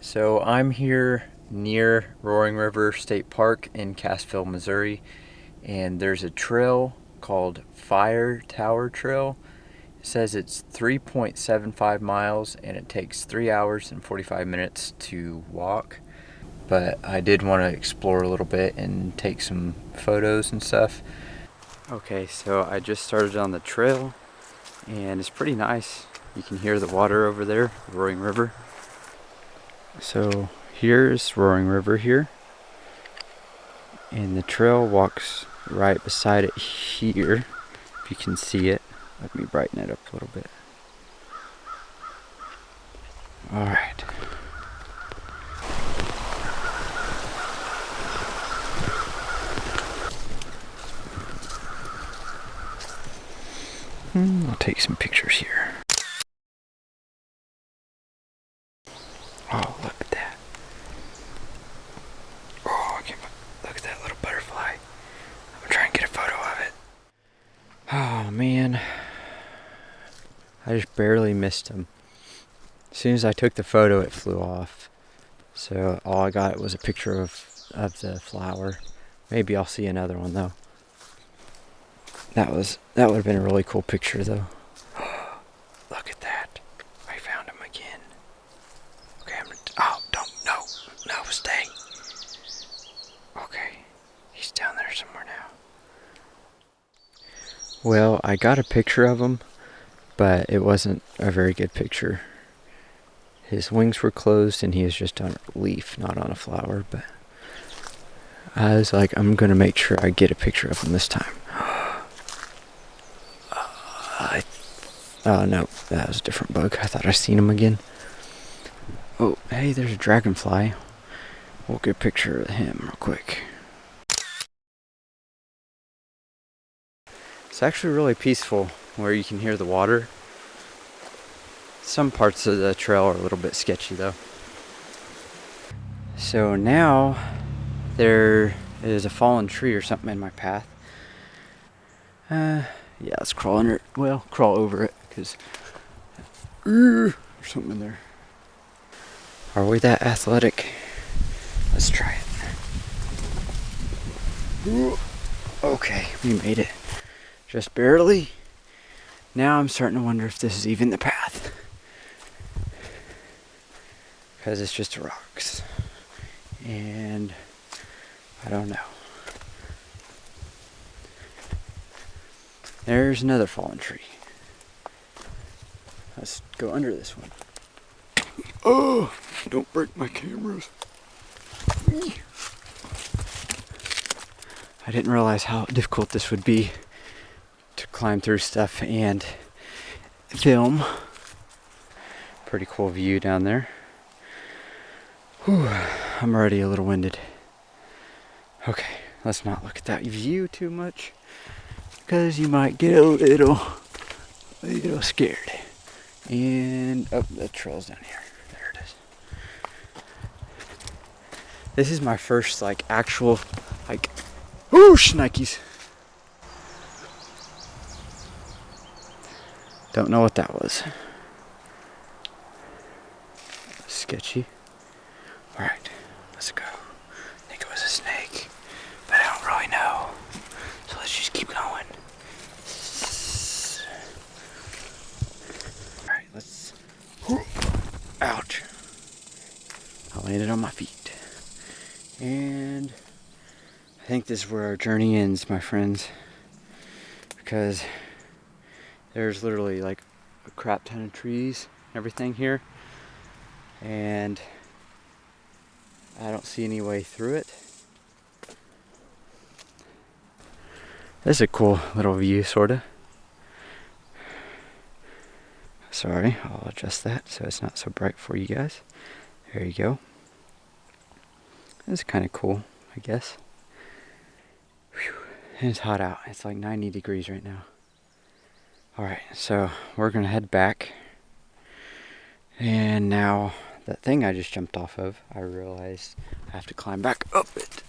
So I'm here near Roaring River State Park in Cassville, Missouri, and there's a trail called Fire Tower Trail. It says it's 3.75 miles and it takes 3 hours and 45 minutes to walk. But I did want to explore a little bit and take some photos and stuff. Okay, so I just started on the trail and it's pretty nice. You can hear the water over there, the Roaring River. So here's Roaring River here, and the trail walks right beside it here, if you can see it. Let me brighten it up a little bit. Alright. I'll take some pictures here. Oh, look at that. Oh, look at that little butterfly. I'm gonna try and get a photo of it. Oh man, I just barely missed him. As soon as I took the photo, it flew off. So all I got was a picture of the flower. Maybe I'll see another one though. That would have been a really cool picture though. Look at that. I found him again. Okay, no, stay. Okay, he's down there somewhere now. Well, I got a picture of him, but it wasn't a very good picture. His wings were closed and he was just on a leaf, not on a flower, but I was like, I'm gonna make sure I get a picture of him this time. Oh no, that was a different bug. I thought I seen him again. Oh, hey, there's a dragonfly. We'll get a picture of him real quick. It's actually really peaceful where you can hear the water. Some parts of the trail are a little bit sketchy though. So now there is a fallen tree or something in my path. Yeah, let's crawl under it. Well, crawl over it because there's something in there. Are we that athletic? Let's try it. Okay, we made it. Just barely. Now I'm starting to wonder if this is even the path. Because it's just rocks. And I don't know. There's another fallen tree. Let's go under this one. Oh, don't break my cameras. I didn't realize how difficult this would be to climb through stuff and film. Pretty cool view down there. Whew, I'm already a little winded. Okay, let's not look at that view too much, because you might get a little scared. And the trail's down here. There it is. This is my first actual shnikes. Don't know what that was. Sketchy. Alright, let's go. I think it was a snake, but I don't really know. So let's just keep going. Alright, let's... Ouch. I landed on my feet. And I think this is where our journey ends, my friends. Because there's literally a crap ton of trees and everything here. And I don't see any way through it. This is a cool little view, sorta. Sorry, I'll adjust that so it's not so bright for you guys. There you go. It's kind of cool, I guess. Whew. And it's hot out. It's like 90 degrees right now. Alright, so we're gonna head back. And now, that thing I just jumped off of, I realized I have to climb back up it.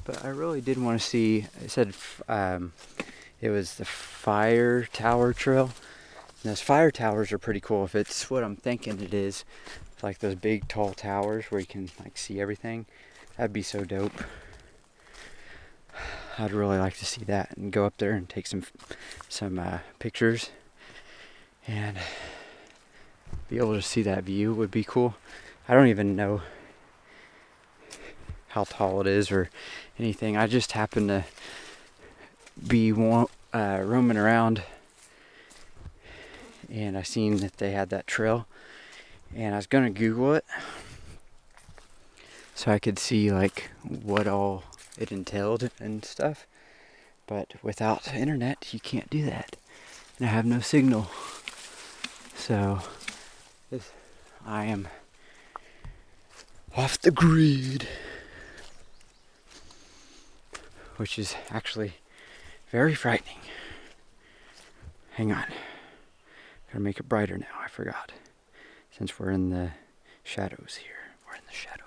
But I really did want to see, it said it was the Fire Tower Trail. And those fire towers are pretty cool if it's what I'm thinking it is. Like those big tall towers where you can like see everything. That'd be so dope. I'd really like to see that and go up there and take some pictures and be able to see that view would be cool. I don't even know how tall it is or anything. I just happen to be roaming around and I seen that they had that trail and I was gonna Google it so I could see like what all it entailed and stuff, but without the internet you can't do that, and I have no signal, so I am off the grid, which is actually very frightening. Hang on, gotta make it brighter now. I forgot, since we're in the shadows here. We're in the shadows.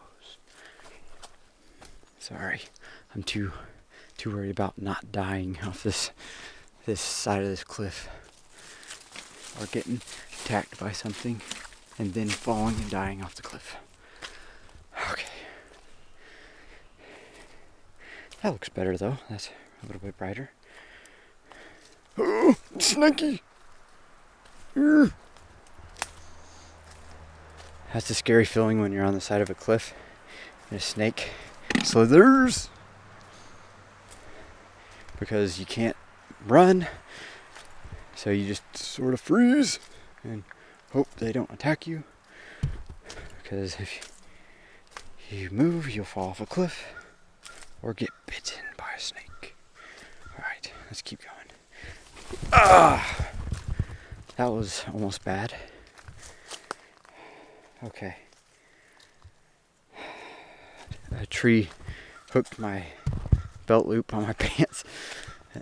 Sorry, I'm too worried about not dying off this side of this cliff, or getting attacked by something and then falling and dying off the cliff. Okay, that looks better though. That's a little bit brighter. Oh, snaky! That's a scary feeling when you're on the side of a cliff and a snake slithers, because you can't run, so you just sort of freeze and hope they don't attack you, because if you move you'll fall off a cliff or get bitten by a snake. Alright, let's keep going. That was almost bad. Okay. A tree hooked my belt loop on my pants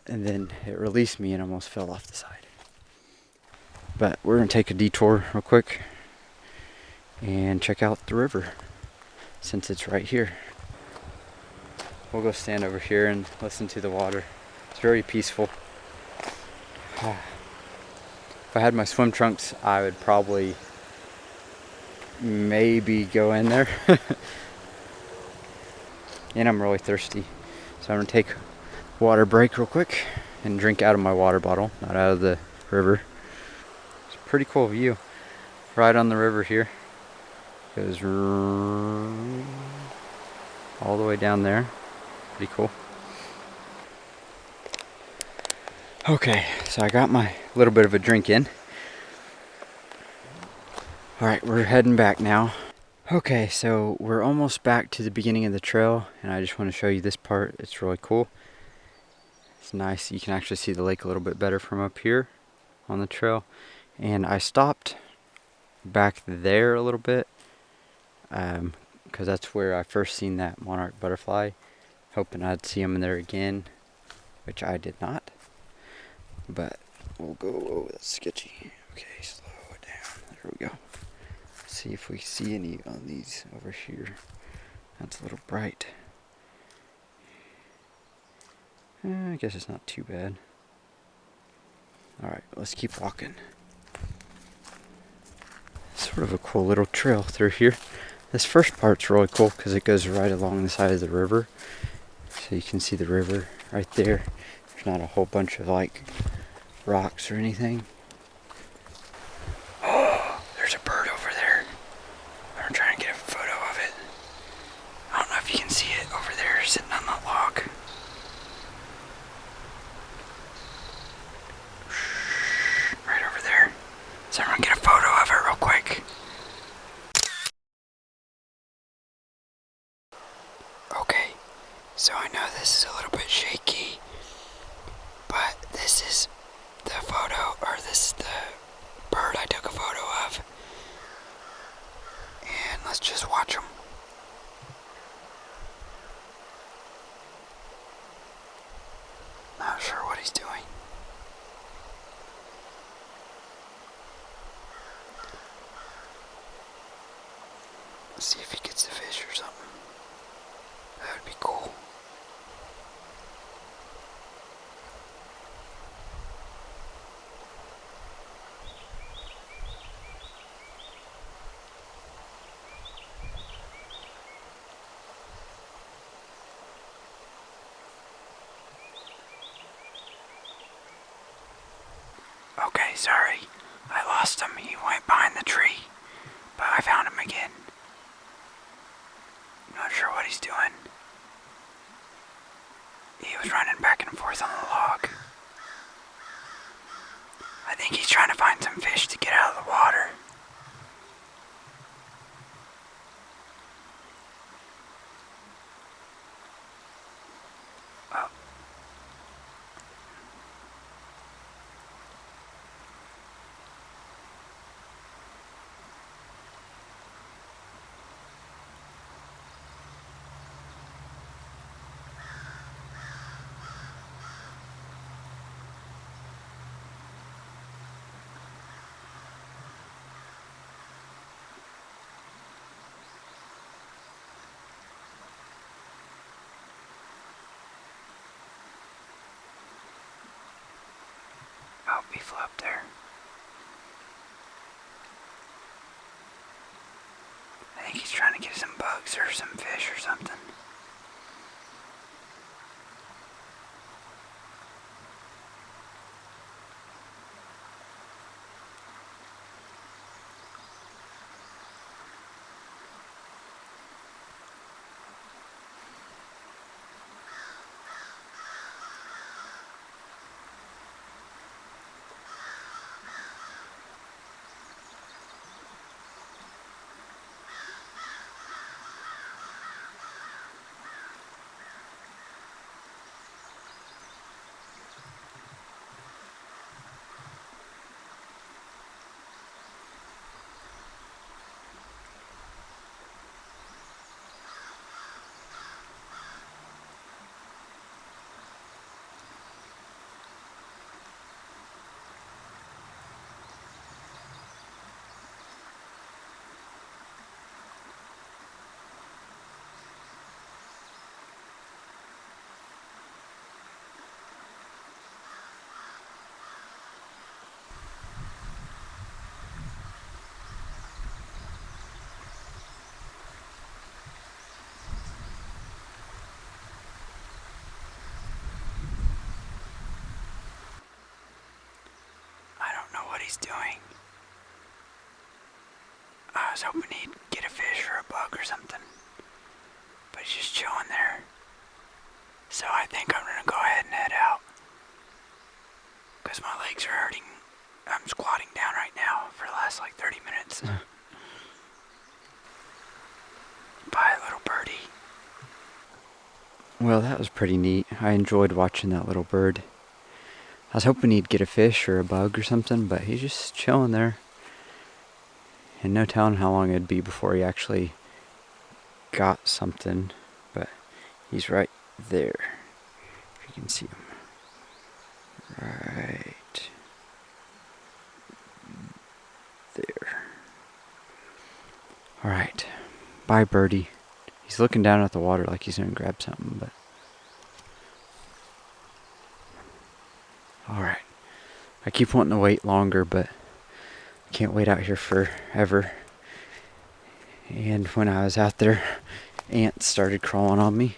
and then it released me and almost fell off the side. But we're gonna take a detour real quick and check out the river since it's right here. We'll go stand over here and listen to the water. It's very peaceful. If I had my swim trunks, I would probably maybe go in there. And I'm really thirsty, so I'm gonna take a water break real quick and drink out of my water bottle, not out of the river. It's a pretty cool view right on the river here. Goes all the way down there. Pretty cool. Okay, so I got my little bit of a drink in. Alright, we're heading back now. Okay, so we're almost back to the beginning of the trail, and I just want to show you this part. It's really cool. It's nice. You can actually see the lake a little bit better from up here on the trail. And I stopped back there a little bit because that's where I first seen that monarch butterfly, hoping I'd see them there again, which I did not. But we'll go, oh, that's sketchy. Okay, slow it down. There we go. See if we see any on these over here. That's a little bright. I guess it's not too bad. Alright, let's keep walking. Sort of a cool little trail through here. This first part's really cool because it goes right along the side of the river. So you can see the river right there. There's not a whole bunch of like rocks or anything. Oh, there's a bird over there. I'm trying to get a photo of it. I don't know if you can see it over there sitting on that log. Right over there. So I'm gonna get a photo of it real quick. Okay, so I know this is a little bit shaky, but this is the photo, or this is the bird I took a photo of. And let's just watch him. Not sure what he's doing. Let's see if he gets the fish or something. That would be cool. lost him. He went behind the tree, but I found him again. Not sure what he's doing. He was running back and forth on the log. I think he's trying to find some fish to get out of the water. Oh. Oh, he flew up there. I think he's trying to get some bugs or some fish or something. I don't know what he's doing. I was hoping he'd get a fish or a bug or something, but he's just chilling there. So I think I'm gonna go ahead and head out, because my legs are hurting. I'm squatting down right now for the last like 30 minutes. Bye, little birdie. Well, that was pretty neat. I enjoyed watching that little bird. I was hoping he'd get a fish or a bug or something, but he's just chilling there. And no telling how long it'd be before he actually got something, but he's right there. If you can see him. Right there. Alright. Bye, birdie. He's looking down at the water like he's gonna grab something, but... Alright. I keep wanting to wait longer, but I can't wait out here forever. And when I was out there, ants started crawling on me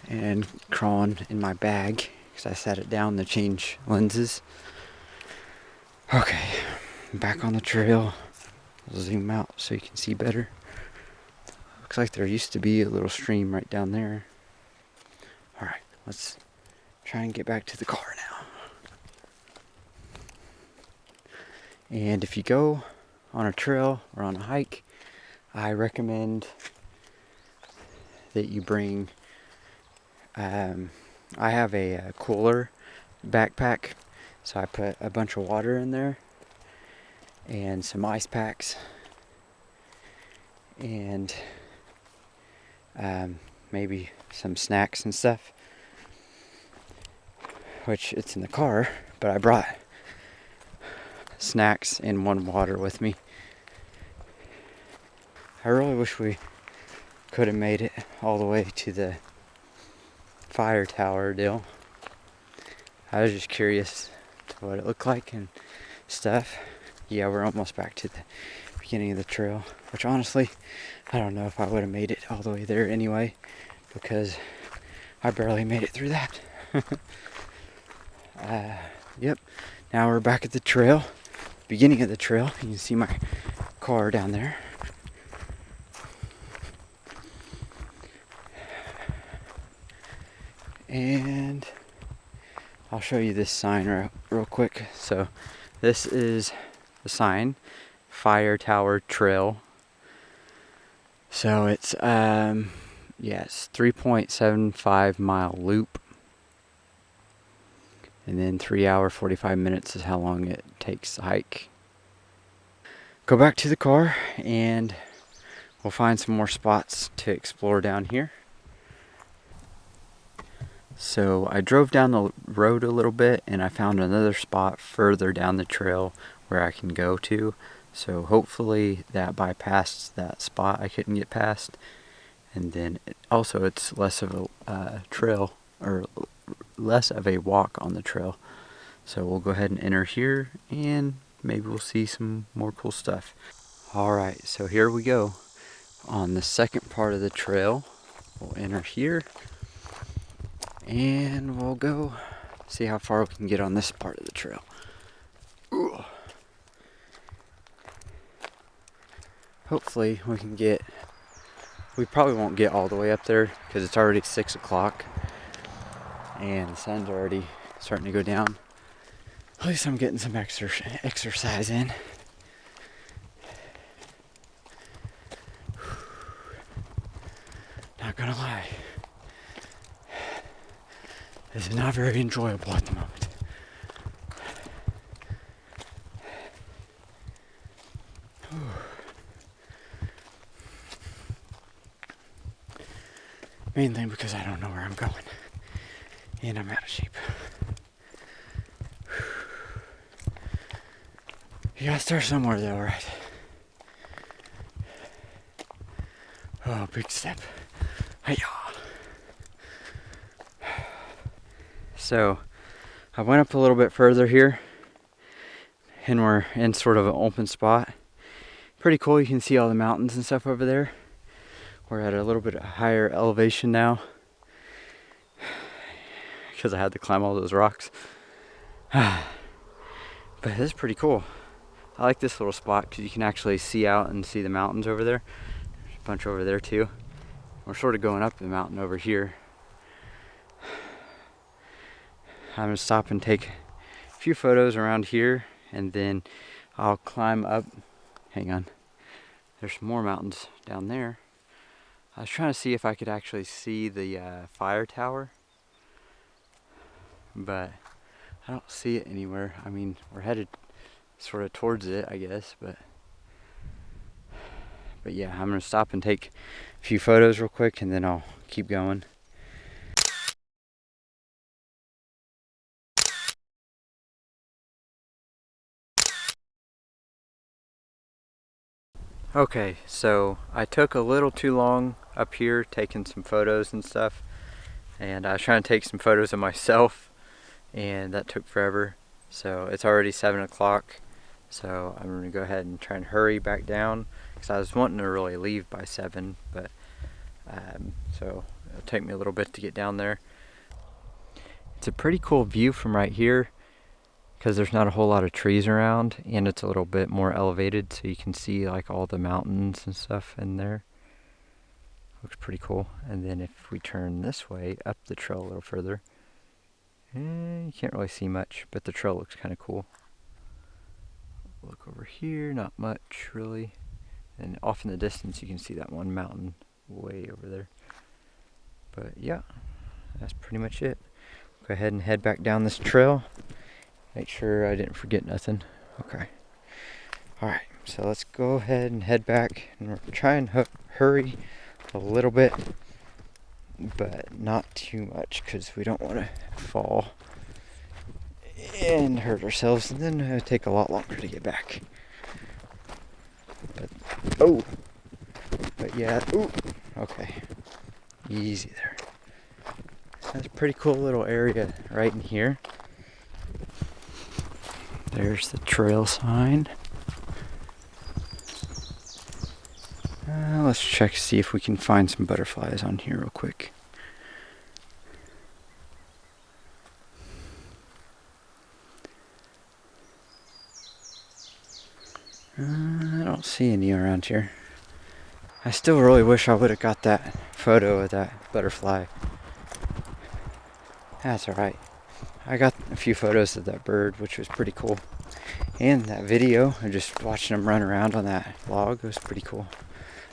and crawling in my bag because I set it down to change lenses. Okay, I'm back on the trail. I'll zoom out so you can see better. Looks like there used to be a little stream right down there. Alright, let's try and get back to the car now. And if you go on a trail or on a hike, I recommend that you bring, I have a cooler backpack, so I put a bunch of water in there and some ice packs and maybe some snacks and stuff, which it's in the car, but I brought snacks and one water with me. I really wish we could have made it all the way to the fire tower deal. I was just curious to what it looked like and stuff. Yeah, we're almost back to the beginning of the trail, which honestly, I don't know if I would have made it all the way there anyway, because I barely made it through that. Yep, now we're back at the trail. beginning of the trail. You can see my car down there. And I'll show you this sign real quick. So this is the sign, Fire Tower Trail. So it's it's 3.75 mile loop, and then 3 hour 45 minutes is how long it takes to hike. Go back to the car and we'll find some more spots to explore down here. So I drove down the road a little bit and I found another spot further down the trail where I can go to. So hopefully that bypassed that spot I couldn't get past. And then also it's less of a trail, or less of a walk on the trail. So we'll go ahead and enter here and maybe we'll see some more cool stuff. Alright, so here we go. On the second part of the trail, we'll enter here. And we'll go see how far we can get on this part of the trail. Ooh. Hopefully we can get, we probably won't get all the way up there because it's already 6 o'clock and the sun's already starting to go down. At least I'm getting some exercise in. Not gonna lie, this is not very enjoyable at the moment. Mainly because I don't know where I'm going. And I'm out of shape. You gotta start somewhere though, right? Oh, big step. Hi-ya. So, I went up a little bit further here. And we're in sort of an open spot. Pretty cool, you can see all the mountains and stuff over there. We're at a little bit higher elevation now because I had to climb all those rocks. But this is pretty cool. I like this little spot because you can actually see out and see the mountains over there. There's a bunch over there too. We're sort of going up the mountain over here. I'm gonna stop and take a few photos around here and then I'll climb up. Hang on. There's some more mountains down there. I was trying to see if I could actually see the fire tower, but I don't see it anywhere. I mean, we're headed sort of towards it, I guess, but yeah, I'm gonna stop and take a few photos real quick and then I'll keep going. Okay, so I took a little too long up here taking some photos and stuff, and I was trying to take some photos of myself and that took forever. So it's already 7 o'clock, so I'm gonna go ahead and try and hurry back down because I was wanting to really leave by 7, but so it'll take me a little bit to get down there. It's a pretty cool view from right here because there's not a whole lot of trees around and it's a little bit more elevated, so you can see like all the mountains and stuff in there. Looks pretty cool. And then if we turn this way up the trail a little further, you can't really see much, but the trail looks kind of cool. Look over here, not much really. And off in the distance you can see that one mountain way over there. But yeah, that's pretty much it. Go ahead and head back down this trail. Make sure I didn't forget nothing. Okay. Alright, so let's go ahead and head back and we're trying to hurry a little bit, but not too much because we don't want to fall and hurt ourselves, and then it'll take a lot longer to get back. But yeah, ooh, okay, easy there. That's a pretty cool little area right in here. There's the trail sign. Let's check to see if we can find some butterflies on here real quick. I don't see any around here. I still really wish I would have got that photo of that butterfly. That's alright. I got a few photos of that bird, which was pretty cool. And that video of just watching them run around on that log was pretty cool.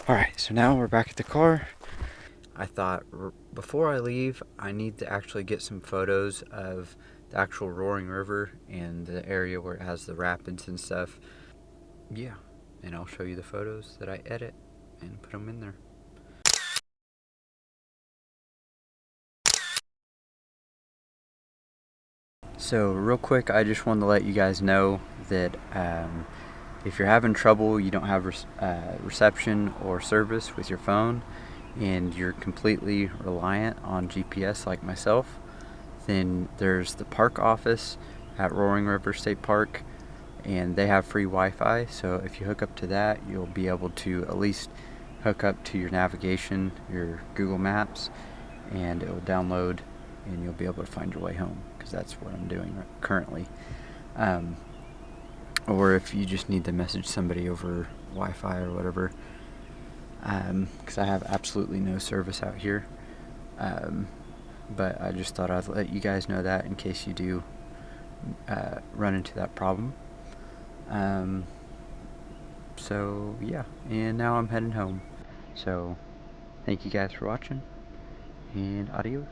Alright, so now we're back at the car. I thought before I leave, I need to actually get some photos of the actual Roaring River and the area where it has the rapids and stuff. Yeah, and I'll show you the photos that I edit and put them in there. So real quick, I just wanted to let you guys know that if you're having trouble, you don't have reception or service with your phone, and you're completely reliant on GPS like myself, then there's the park office at Roaring River State Park, and they have free Wi-Fi. So if you hook up to that, you'll be able to at least hook up to your navigation, your Google Maps, and it will download and you'll be able to find your way home, because that's what I'm doing currently. Or if you just need to message somebody over Wi-Fi or whatever, because I have absolutely no service out here. But I just thought I'd let you guys know that in case you do run into that problem. So yeah, and now I'm heading home. So thank you guys for watching, and adios.